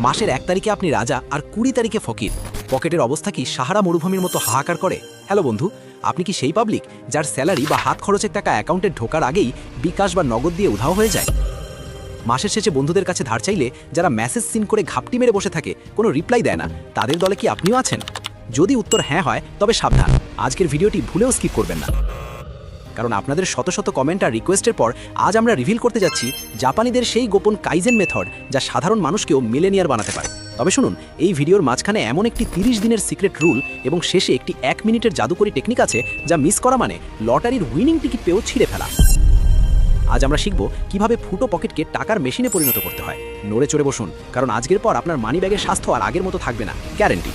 মাসের 1 তারিখে আপনি রাজা আর 20 তারিখে ফকির। পকেটের অবস্থা কি সাহারা মরুভূমির মতো হাহাকার করে? হ্যালো বন্ধু, আপনি কি সেই পাবলিক যার স্যালারি বা হাত খরচের টাকা অ্যাকাউন্টে ঢোকার আগেই বিকাশ বা নগদ দিয়ে উধাও হয়ে যায়? মাসের শেষে বন্ধুদের কাছে ধার চাইলে যারা মেসেজ সিন করে ঘাপটি মেরে বসে থাকে, কোনো রিপ্লাই দেয় না, তাদের দলে কি আপনিও আছেন? যদি উত্তর হ্যাঁ হয় তবে সাবধান, আজকের ভিডিওটি ভুলেও স্কিপ করবেন না, কারণ আপনাদের শত শত কমেন্ট আর রিকোয়েস্টের পর আজ আমরা রিভিল করতে যাচ্ছি জাপানিদের সেই গোপন কাইজেন মেথড যা সাধারণ মানুষকেও মিলেনিয়ার বানাতে পারে। তবে শুনুন, এই ভিডিওর মাঝখানে এমন একটি 30 দিনের সিক্রেট রুল এবং শেষে একটি 1 মিনিটের জাদুকরি টেকনিক আছে যা মিস করা মানে লটারির উইনিং টিকিট পেয়েও ছিঁড়ে ফেলা। আজ আমরা শিখব কিভাবে ফুটো পকেটকে টাকার মেশিনে পরিণত করতে হয়। নড়ে চড়ে বসুন, কারণ আজকের পর আপনার মানি ব্যাগের স্বাস্থ্য আর আগের মতো থাকবে না, গ্যারেন্টি।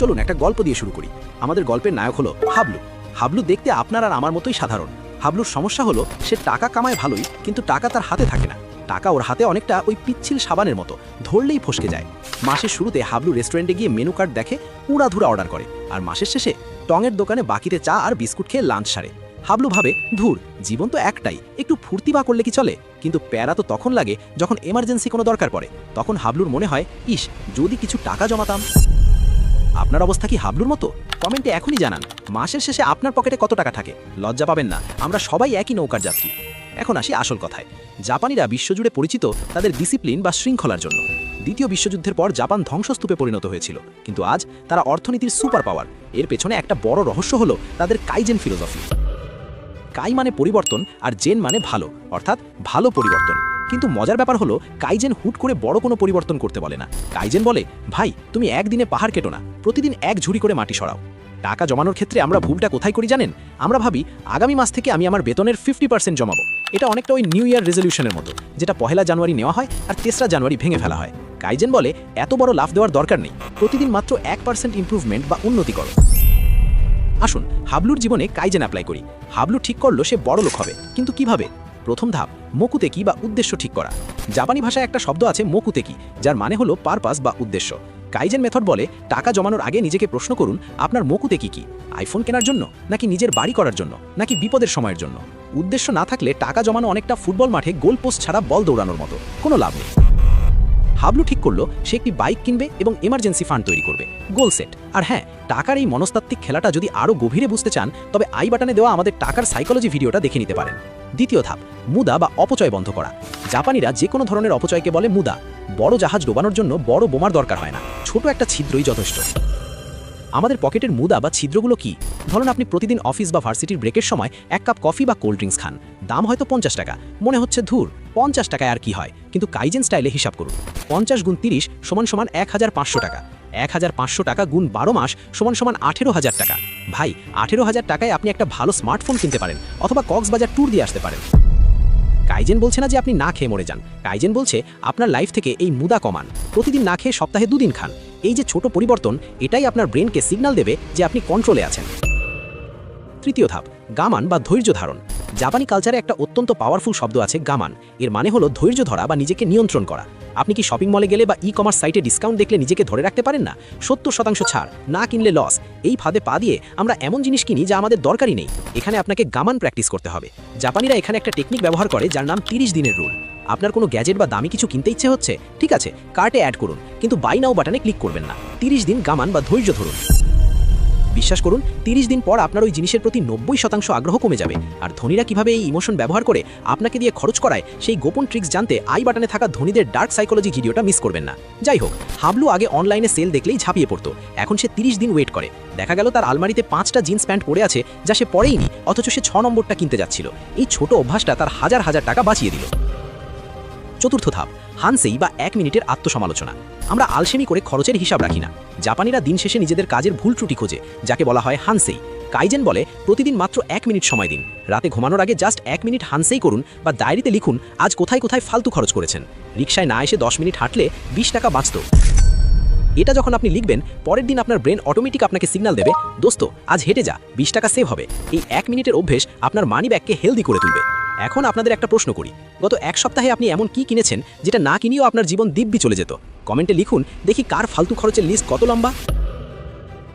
চলুন একটা গল্প দিয়ে শুরু করি। আমাদের গল্পের নায়ক হলো হাবলু। হাবলু দেখতে আপনার আর আমার মতোই সাধারণ। হাবলুর সমস্যা হলো সে টাকা কামায় ভালোই, কিন্তু টাকা তার হাতে থাকে না। টাকা ওর হাতে অনেকটা ওই পিচ্ছিল সাবানের মতো, ধরলেই ফসকে যায়। মাসের শুরুতে হাবলু রেস্টুরেন্টে গিয়ে মেনু কার্ড দেখে, উড়াধুরা অর্ডার করে, আর মাসের শেষে টঙের দোকানে বাকিতে চা আর বিস্কুট খেয়ে লাঞ্চ সারে। হাবলু ভাবে, ধুর, জীবন তো একটাই, একটু ফুর্তি বা করলে কি চলে? কিন্তু প্যারা তো তখন লাগে যখন এমার্জেন্সি কোনো দরকার পড়ে। তখন হাবলুর মনে হয়, ইস, যদি কিছু টাকা জমাতাম। আপনার অবস্থা কি হাবলুর মতো? কমেন্টে এখনই জানান, মাসের শেষে আপনার পকেটে কত টাকা থাকে? লজ্জা পাবেন না, আমরা সবাই একই নৌকার যাত্রী। এখন আসি আসল কথায়। জাপানিরা বিশ্বজুড়ে পরিচিত তাদের ডিসিপ্লিন বা শৃঙ্খলার জন্য। দ্বিতীয় বিশ্বযুদ্ধের পর জাপান ধ্বংসস্তূপে পরিণত হয়েছিল, কিন্তু আজ তারা অর্থনীতির সুপার পাওয়ার। এর পেছনে একটা বড় রহস্য হলো তাদের কাইজেন ফিলোসফি। কাই মানে পরিবর্তন আর জেন মানে ভালো, অর্থাৎ ভালো পরিবর্তন। কিন্তু মজার ব্যাপার হলো কাইজেন হুট করে বড় কোনো পরিবর্তন করতে বলে না। কাইজেন বলে, ভাই, তুমি একদিনে পাহাড় কেটো না, প্রতিদিন 1 ঝুড়ি করে মাটি সরাও। টাকা জমানোর ক্ষেত্রে আমরা ভুলটা কোথায় করি জানেন? আমরা ভাবি আগামী মাস থেকে আমি আমার বেতনের 50% জমাবো। এটা অনেকটা ওই নিউ ইয়ার রেজলিউশনের মতো, যেটা 1 জানুয়ারি নেওয়া হয় আর 3 জানুয়ারি ভেঙে ফেলা হয়। কাইজেন বলে, এত বড় লাভ দেওয়ার দরকার নেই, প্রতিদিন মাত্র 1% ইমপ্রুভমেন্ট বা উন্নতি করো। আসুন হাবলুর জীবনে কাইজেন অ্যাপ্লাই করি। হাবলু ঠিক করলো সে বড় লোক হবে, কিন্তু কিভাবে? প্রথম ধাপ, মোকুতেকি বা উদ্দেশ্য ঠিক করা। জাপানি ভাষায় একটা শব্দ আছে মোকুতেকি, যার মানে হলো পারপাস বা উদ্দেশ্য। কাইজেন মেথড বলে, টাকা জমানোর আগে নিজেকে প্রশ্ন করুন, আপনার মোকুতেকি কি? আইফোন কেনার জন্য, নাকি নিজের বাড়ি করার জন্য, নাকি বিপদের সময়ের জন্য? উদ্দেশ্য না থাকলে টাকা জমানো অনেকটা ফুটবল মাঠে গোল পোস্ট ছাড়া বল দৌড়ানোর মতো, কোনো লাভ নেই। হাবলু ঠিক করলো সে একটি বাইক কিনবে এবং এমার্জেন্সি ফান্ড তৈরি করবে, গোল সেট। আর হ্যাঁ, টাকার এই মনস্তাত্ত্বিক খেলাটা যদি আরও গভীরে বুঝতে চান, তবে আই বাটনে দেওয়া আমাদের টাকার সাইকোলজি ভিডিওটা দেখে নিতে পারেন। দ্বিতীয় ধাপ, মুদা বা অপচয় বন্ধ করা। জাপানিরা যে কোনো ধরনের অপচয়কে বলে মুদা। বড় জাহাজ ডোবানোর জন্য বড় বোমার দরকার হয় না, ছোট একটা ছিদ্রই যথেষ্ট। আমাদের পকেটের মুদা বা ছিদ্রগুলো কি? ধরুন আপনি প্রতিদিন অফিস বা ভার্সিটির ব্রেকের সময় 1 কাপ কফি বা কোল্ড ড্রিঙ্কস খান, দাম হয়তো 50 টাকা। মনে হচ্ছে ধুর, 50 টাকায় আর কি হয়? কিন্তু কাইজেন স্টাইলে হিসাব করুন, 50 গুণ 30 সমান 1500 টাকা। 1500 টাকা গুণ 12 মাস সমান 18,000 টাকা। ভাই, 18,000 টাকায় আপনি একটা ভালো স্মার্টফোন কিনতে পারেন, অথবা কক্সবাজার ট্যুর দিয়ে আসতে পারেন। কাইজেন বলছে না যে আপনি না খেয়ে মরে যান। কাইজেন বলছে আপনার লাইফ থেকে এই মুদা কমান, প্রতিদিন না খেয়ে সপ্তাহে 2 দিন খান। এই যে ছোট পরিবর্তন, এটাই আপনার ব্রেনকে সিগন্যাল দেবে যে আপনি কন্ট্রোলে আছেন। তৃতীয় ধাপ, গামান বা ধৈর্য ধারণ। জাপানি কালচারে একটা অত্যন্ত পাওয়ারফুল শব্দ আছে, গামান। এর মানে হলো ধৈর্য ধরা বা নিজেকে নিয়ন্ত্রণ করা। আপনি কি শপিং মলে গেলে বা ই-কমার্স সাইটে ডিসকাউন্ট দেখলে নিজেকে ধরে রাখতে পারেন না? 70% ছাড়, না কিনলে লস। এই ফাঁদে পা দিয়ে আমরা এমন জিনিস কিনি যা আমাদের দরকারই নেই। এখানে আপনাকে গামান প্র্যাকটিস করতে হবে। জাপানিরা এখানে একটা টেকনিক ব্যবহার করে যার নাম 30 দিনের রুল। আপনার কোনো গ্যাজেট বা দামি কিছু কিনতে ইচ্ছে হচ্ছে, ঠিক আছে, কার্টে অ্যাড করুন, কিন্তু বাই নাও বাটনে ক্লিক করবেন না। 30 দিন গামান বা ধৈর্য ধরুন। বিশ্বাস করুন, 30 দিন পর আপনার ওই জিনিসের প্রতি 90% আগ্রহ কমে যাবে। আর ধনীরা কিভাবে এই ইমোশন ব্যবহার করে আপনাকে দিয়ে খরচ করায়, সেই গোপন ট্রিক্স জানতে আই বাটনে থাকা ধনীদের ডার্ক সাইকোলজি ভিডিওটা মিস করবেন না। যাই হোক, হাবলু আগে অনলাইনে সেল দেখলেই ঝাঁপিয়ে পড়তো। এখন সে 30 দিন ওয়েট করে। দেখা গেল তার আলমারিতে 5টা জিন্স প্যান্ট পড়ে আছে যা সে পরেইনি, অথচ সে 6 নম্বরটা কিনতে যাচ্ছিল। এই ছোট অভ্যাসটা তার হাজার হাজার টাকা বাঁচিয়ে দিল। চতুর্থ ধাপ, হানসেই বা 1 মিনিটের আত্মসমালোচনা। আমরা আলসেমি করে খরচের হিসাব রাখি না। জাপানিরা দিন শেষে নিজেদের কাজের ভুল ত্রুটি খোঁজে, যাকে বলা হয় হানসেই। কাইজেন বলে, প্রতিদিন মাত্র 1 মিনিট সময় দিন। রাতে ঘুমানোর আগে জাস্ট 1 মিনিট হানসেই করুন, বা ডায়েরিতে লিখুন আজ কোথায় কোথায় ফালতু খরচ করেছেন। রিকশায় না এসে 10 মিনিট হাঁটলে 20 টাকা বাঁচত। এটা যখন আপনি লিখবেন, পরের দিন আপনার ব্রেন অটোমেটিক আপনাকে সিগন্যাল দেবে, দোস্ত আজ হেঁটে যা, 20 টাকা সেভ হবে। এই 1 মিনিটের অভ্যেস আপনার মানি ব্যাগকে হেলদি করে তুলবে। এখন আপনাদের একটা প্রশ্ন করি, গত 1 সপ্তাহে আপনি এমন কি কিনেছেন যেটা না কিনেও আপনার জীবন দিব্যি চলে যেত? কমেন্টে লিখুন, দেখি কার ফালতু খরচের লিস্ট কত লম্বা।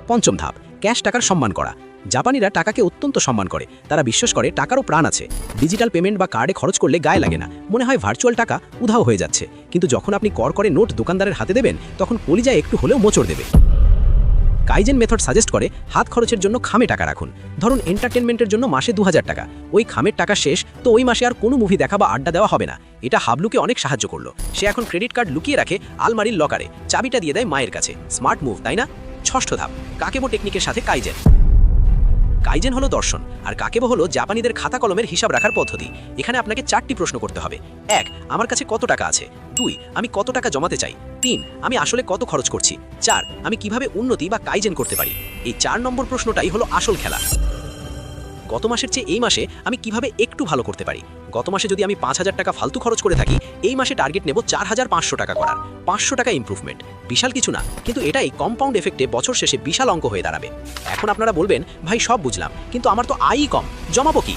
পঞ্চম ধাপ, ক্যাশ টাকার সম্মান করা। জাপানিরা টাকাকে অত্যন্ত সম্মান করে, তারা বিশ্বাস করে টাকারও প্রাণ আছে। ডিজিটাল পেমেন্ট বা কার্ডে খরচ করলে গায়ে লাগে না, মনে হয় ভার্চুয়াল টাকা উধাও হয়ে যাচ্ছে। কিন্তু যখন আপনি করে নোট দোকানদারের হাতে দেবেন, তখন কলিজায় একটু হলেও মোচড় দেবে। কাইজেন মেথড সাজেস্ট করে হাত খরচের জন্য খামে টাকা রাখুন। ধরুন এন্টারটেনমেন্টের জন্য মাসে 2000 টাকা, ওই খামের টাকা ষেষ তো ওই মাসে আর কোনো মুভি দেখা বা আড্ডা দেওয়া হবে না। এটা হাবলুকে অনেক সাহায্য করলো। সে এখন ক্রেডিট কার্ড লুকিয়ে রাখে আলমারির লকারে, চাবিটা দিয়ে দেয় মায়ের কাছে। স্মার্ট মুভ, তাই না? ষষ্ঠ ধাপ, কাকেবো টেকনিকের সাথে কাইজেন। কাইজেন হলো দর্শন, আর কাকেবো হলো জাপানিদের খাতা কলমের হিসাব রাখার পদ্ধতি। এখানে আপনাকে 4টি প্রশ্ন করতে হবে। 1, আমার কাছে কত টাকা আছে? 2, আমি কত টাকা জমাতে চাই? 3, আমি আসলে কত খরচ করছি? 4, আমি কিভাবে উন্নতি বা কাইজেন করতে পারি? এই 4 নম্বর প্রশ্নটাই হলো আসল খেলা। গত মাসের চেয়ে এই মাসে আমি কিভাবে একটু ভালো করতে পারি? গত মাসে যদি আমি 5000 টাকা ফালতু খরচ করে থাকি, এই মাসে টার্গেট নেব 4500 টাকা করার। 500 টাকা ইমপ্রুভমেন্ট, বিশাল কিছু না, কিন্তু এটাই কম্পাউন্ড এফেক্টে বছর শেষে বিশাল অঙ্ক হয়ে দাঁড়াবে। এখন আপনারা বলবেন, ভাই সব বুঝলাম, কিন্তু আমার তো আয়ই কম, জমাবো কি?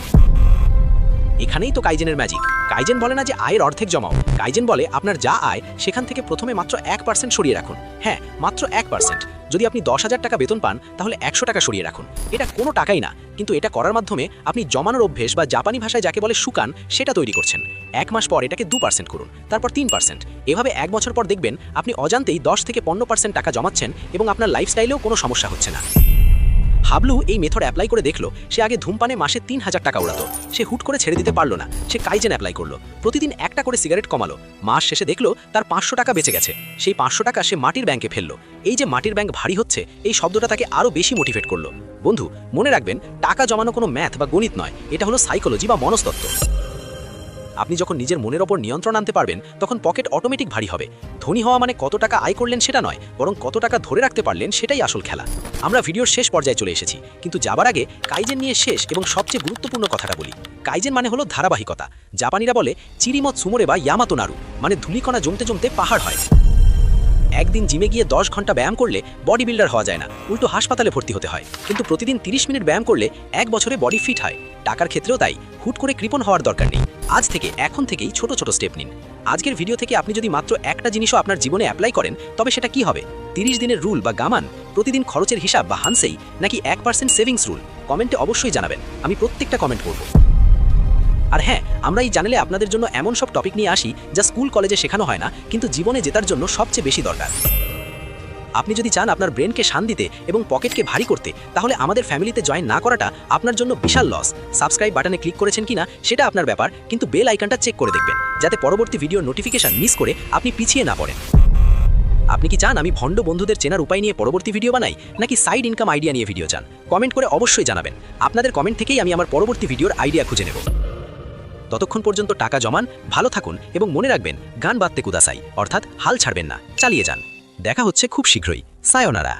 এখানেই তো কাইজেনের ম্যাজিক। কাইজেন বলে না যে আয়ের অর্ধেক জমাও, কাইজেন বলে আপনার যা আয় সেখান থেকে প্রথমে মাত্র 1% সরিয়ে রাখুন। হ্যাঁ, মাত্র 1%। যদি আপনি 10,000 টাকা বেতন পান, তাহলে 100 টাকা সরিয়ে রাখুন। এটা কোনো টাকাই না, কিন্তু এটা করার মাধ্যমে আপনি জমানোর অভ্যেস বা জাপানি ভাষায় যাকে বলে সুকান, সেটা তৈরি করছেন। 1 মাস পর এটাকে 2% করুন, তারপর 3%। এভাবে 1 বছর পর দেখবেন আপনি অজান্তেই 10 থেকে 15% টাকা জমাচ্ছেন এবং আপনার লাইফস্টাইলেও কোনো সমস্যা হচ্ছে না। হাবলু এই মেথড অ্যাপ্লাই করে দেখলো, সে আগে ধূমপানে মাসে 3000 টাকা উড়াতো, সে হুট করে ছেড়ে দিতে পারলো না। সে কাইজেন অ্যাপ্লাই করলো, প্রতিদিন একটা করে সিগারেট কমালো। মাস শেষে দেখলো তার 500 টাকা বেঁচে গেছে। সেই 500 টাকা সে মাটির ব্যাংকে ফেললো। এই যে মাটির ব্যাংক ভারী হচ্ছে, এই শব্দটা তাকে আরও বেশি মোটিভেট করলো। বন্ধু, মনে রাখবেন, টাকা জমানো কোনো ম্যাথ বা গণিত নয়, এটা হলো সাইকোলজি বা মনস্তত্ত্ব। আপনি যখন নিজের মনের ওপর নিয়ন্ত্রণ আনতে পারবেন, তখন পকেট অটোমেটিক ভারী হবে। ধনী হওয়া মানে কত টাকা আয় করলেন সেটা নয়, বরং কত টাকা ধরে রাখতে পারলেন সেটাই আসল খেলা। আমরা ভিডিওর শেষ পর্যায়ে চলে এসেছি, কিন্তু যাবার আগে কাইজেন নিয়ে শেষ এবং সবচেয়ে গুরুত্বপূর্ণ কথাটা বলি। কাইজেন মানে হলো ধারাবাহিকতা। জাপানিরা বলে চিরিমত সুমোরে বা ইয়ামাতো নাড়ু, মানে ধূলিকণা জমতে জমতে পাহাড় হয়। একদিন জিমে গিয়ে 10 ঘন্টা ব্যায়াম করলে বডি বিল্ডার হওয়া যায় না, উল্টো হাসপাতালে ভর্তি হতে হয়। কিন্তু প্রতিদিন 30 মিনিট ব্যায়াম করলে 1 বছরে বডি ফিট হয়। টাকার ক্ষেত্রেও তাই, হুট করে কৃপণ হওয়ার দরকার নেই। আজ থেকে, এখন থেকেই ছোট ছোট স্টেপ নিন। আজকের ভিডিও থেকে আপনি যদি মাত্র একটা জিনিসও আপনার জীবনে অ্যাপ্লাই করেন, তবে সেটা কি হবে? 30 দিনের রুল বা গামান, প্রতিদিন খরচের হিসাব বা হানসেই, নাকি 1% সেভিংস রুল? কমেন্টে অবশ্যই জানাবেন, আমি প্রত্যেকটা কমেন্ট করব। আর হ্যাঁ, আমরা এই চ্যানেলে আপনাদের জন্য এমন সব টপিক নিয়ে আসি যা স্কুল কলেজে শেখানো হয় না, কিন্তু জীবনে জেতার জন্য সবচেয়ে বেশি দরকার। আপনি যদি চান আপনার ব্রেনকে শান দিতে এবং পকেটকে ভারী করতে, তাহলে আমাদের ফ্যামিলিতে জয়েন না করাটা আপনার জন্য বিশাল লস। সাবস্ক্রাইব বাটনে ক্লিক করেছেন কিনা সেটা আপনার ব্যাপার, কিন্তু বেল আইকনটা চেক করে দেখবেন, যাতে পরবর্তী ভিডিওর নোটিফিকেশন মিস করে আপনি পিছিয়ে না পড়েন। আপনি কি চান আমি ভণ্ড বন্ধুদের চেনার উপায় নিয়ে পরবর্তী ভিডিও বানাই, নাকি সাইড ইনকাম আইডিয়া নিয়ে ভিডিও চান? কমেন্ট করে অবশ্যই জানাবেন। আপনাদের কমেন্ট থেকেই আমি আমার পরবর্তী ভিডিওর আইডিয়া খুঁজে নেব। ততক্ষণ পর্যন্ত টাকা জমান, ভালো থাকুন এবং মনে রাখবেন, গান বাদতে কুদাসাই, অর্থাৎ হাল ছাড়বেন না, চালিয়ে যান। দেখা হচ্ছে খুব শীঘ্রই। সায়োনারা।